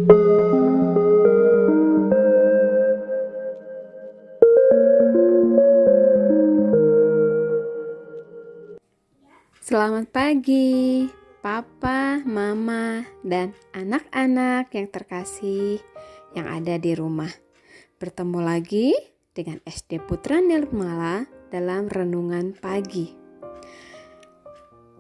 Selamat pagi, Papa, Mama, dan anak-anak yang terkasih yang ada di rumah. Bertemu lagi dengan SD Putra Nirmala dalam renungan pagi.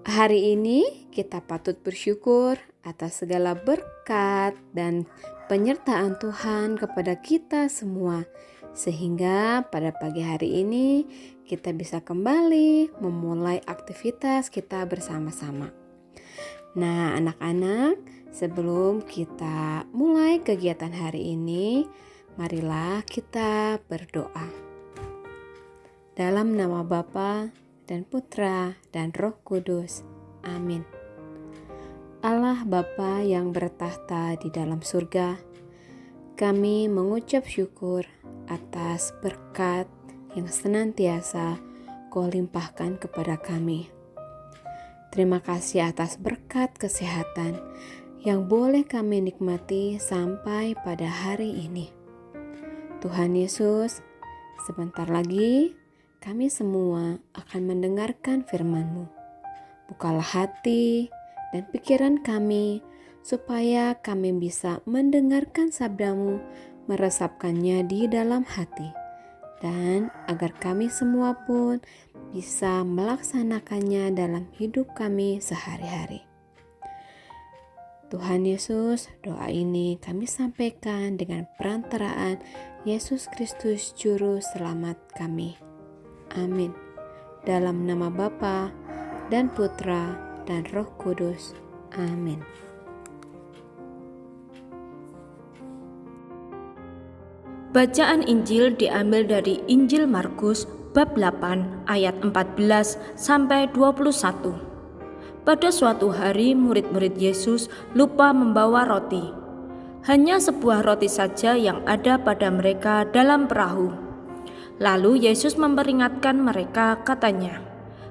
Hari ini kita patut bersyukur atas segala berkat dan penyertaan Tuhan kepada kita semua, sehingga pada pagi hari ini kita bisa kembali memulai aktivitas kita bersama-sama. Nah, anak-anak, sebelum kita mulai kegiatan hari ini, marilah kita berdoa. Dalam nama Bapa dan Putra dan Roh Kudus. Amin. Allah Bapa yang bertahta di dalam surga, kami mengucap syukur atas berkat yang senantiasa Kau limpahkan kepada kami. Terima kasih atas berkat kesehatan yang boleh kami nikmati sampai pada hari ini. Tuhan Yesus, sebentar lagi kami semua akan mendengarkan firman-Mu. Bukalah hati dan pikiran kami supaya kami bisa mendengarkan sabda-Mu, meresapkannya di dalam hati, dan agar kami semua pun bisa melaksanakannya dalam hidup kami sehari-hari. Tuhan Yesus, doa ini kami sampaikan dengan perantaraan Yesus Kristus Juru Selamat kami. Amin. Dalam nama Bapa dan Putra dan Roh Kudus. Amin. Bacaan Injil diambil dari Injil Markus bab 8 ayat 14 sampai 21. Pada suatu hari murid-murid Yesus lupa membawa roti. Hanya sebuah roti saja yang ada pada mereka dalam perahu. Lalu Yesus memperingatkan mereka, katanya,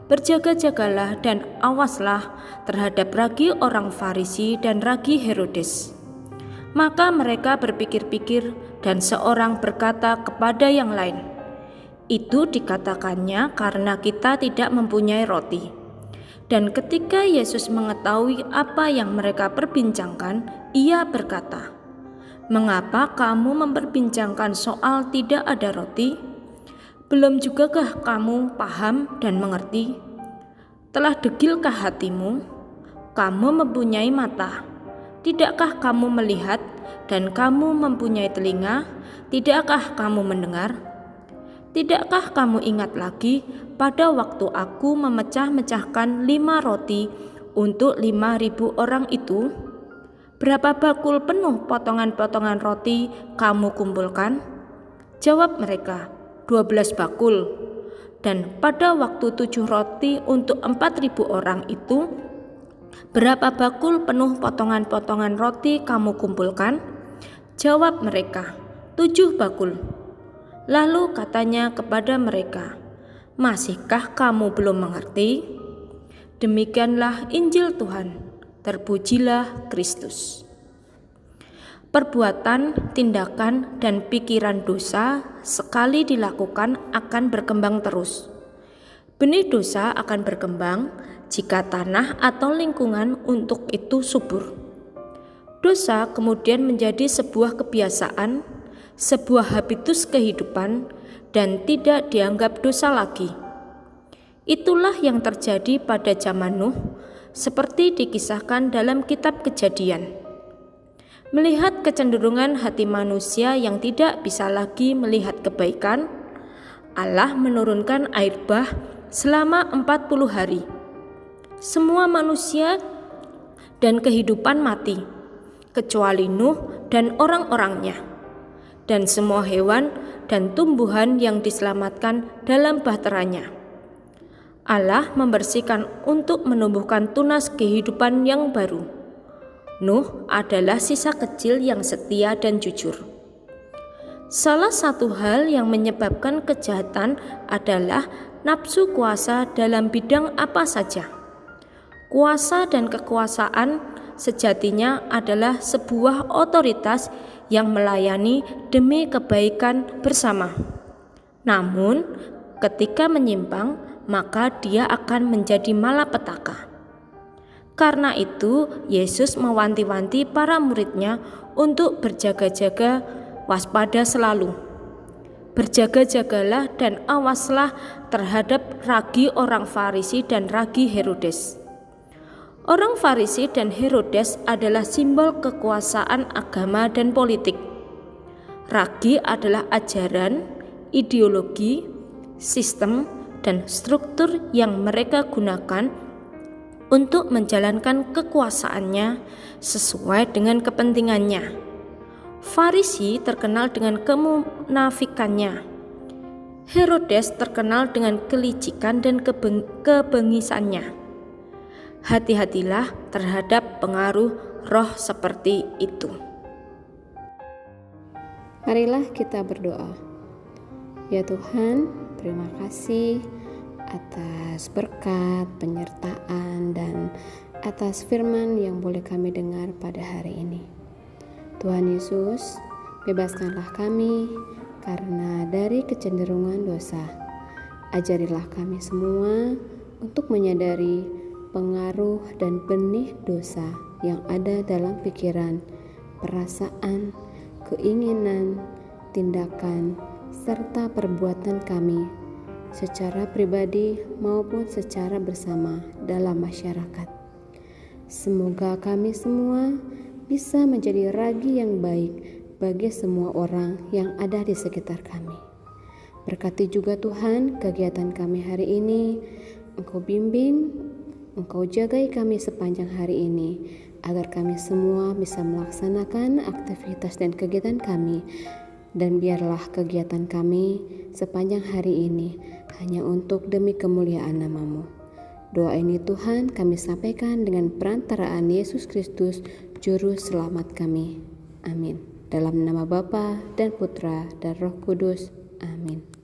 "Berjaga-jagalah dan awaslah terhadap ragi orang Farisi dan ragi Herodes." Maka mereka berpikir-pikir dan seorang berkata kepada yang lain, "Itu dikatakannya karena kita tidak mempunyai roti." Dan ketika Yesus mengetahui apa yang mereka perbincangkan, Ia berkata, "Mengapa kamu memperbincangkan soal tidak ada roti? Belum jugakah kamu paham dan mengerti? Telah degilkah hatimu? Kamu mempunyai mata. Tidakkah kamu melihat dan kamu mempunyai telinga? Tidakkah kamu mendengar? Tidakkah kamu ingat lagi pada waktu aku memecah-mecahkan 5 roti untuk 5.000 orang itu? Berapa bakul penuh potongan-potongan roti kamu kumpulkan?" Jawab mereka, 12 bakul. Dan pada waktu 7 roti untuk 4.000 orang itu, berapa bakul penuh potongan-potongan roti kamu kumpulkan? Jawab mereka, 7 bakul. Lalu katanya kepada mereka, "Masihkah kamu belum mengerti?" Demikianlah Injil Tuhan. Terpujilah Kristus. Perbuatan, tindakan, dan pikiran dosa sekali dilakukan akan berkembang terus. Benih dosa akan berkembang jika tanah atau lingkungan untuk itu subur. Dosa kemudian menjadi sebuah kebiasaan, sebuah habitus kehidupan, dan tidak dianggap dosa lagi. Itulah yang terjadi pada zaman Nuh, seperti dikisahkan dalam kitab Kejadian. Melihat kecenderungan hati manusia yang tidak bisa lagi melihat kebaikan, Allah menurunkan air bah selama 40 hari. Semua manusia dan kehidupan mati, kecuali Nuh dan orang-orangnya, dan semua hewan dan tumbuhan yang diselamatkan dalam bahteranya. Allah membersihkan untuk menumbuhkan tunas kehidupan yang baru. Nuh adalah sisa kecil yang setia dan jujur. Salah satu hal yang menyebabkan kejahatan adalah nafsu kuasa dalam bidang apa saja. Kuasa dan kekuasaan sejatinya adalah sebuah otoritas yang melayani demi kebaikan bersama. Namun, ketika menyimpang, maka dia akan menjadi malapetaka. Karena itu, Yesus mewanti-wanti para murid-Nya untuk berjaga-jaga, waspada selalu. Berjaga-jagalah dan awaslah terhadap ragi orang Farisi dan ragi Herodes. Orang Farisi dan Herodes adalah simbol kekuasaan agama dan politik. Ragi adalah ajaran, ideologi, sistem, dan struktur yang mereka gunakan untuk menjalankan kekuasaannya sesuai dengan kepentingannya. Farisi terkenal dengan kemunafikannya. Herodes terkenal dengan kelicikan dan kebengisannya. Hati-hatilah terhadap pengaruh roh seperti itu. Marilah kita berdoa. Ya Tuhan, terima kasih atas berkat, penyertaan, dan atas firman yang boleh kami dengar pada hari ini. Tuhan Yesus, bebaskanlah kami karena dari kecenderungan dosa. Ajarilah kami semua untuk menyadari pengaruh dan benih dosa yang ada dalam pikiran, perasaan, keinginan, tindakan, serta perbuatan kami secara pribadi maupun secara bersama dalam masyarakat. Semoga kami semua bisa menjadi ragi yang baik bagi semua orang yang ada di sekitar kami. Berkati juga Tuhan kegiatan kami hari ini. Engkau bimbing, Engkau jagai kami sepanjang hari ini, agar kami semua bisa melaksanakan aktivitas dan kegiatan kami. Dan biarlah kegiatan kami sepanjang hari ini hanya untuk demi kemuliaan nama-Mu. Doa ini Tuhan kami sampaikan dengan perantaraan Yesus Kristus, Juru Selamat kami. Amin. Dalam nama Bapa dan Putra dan Roh Kudus. Amin.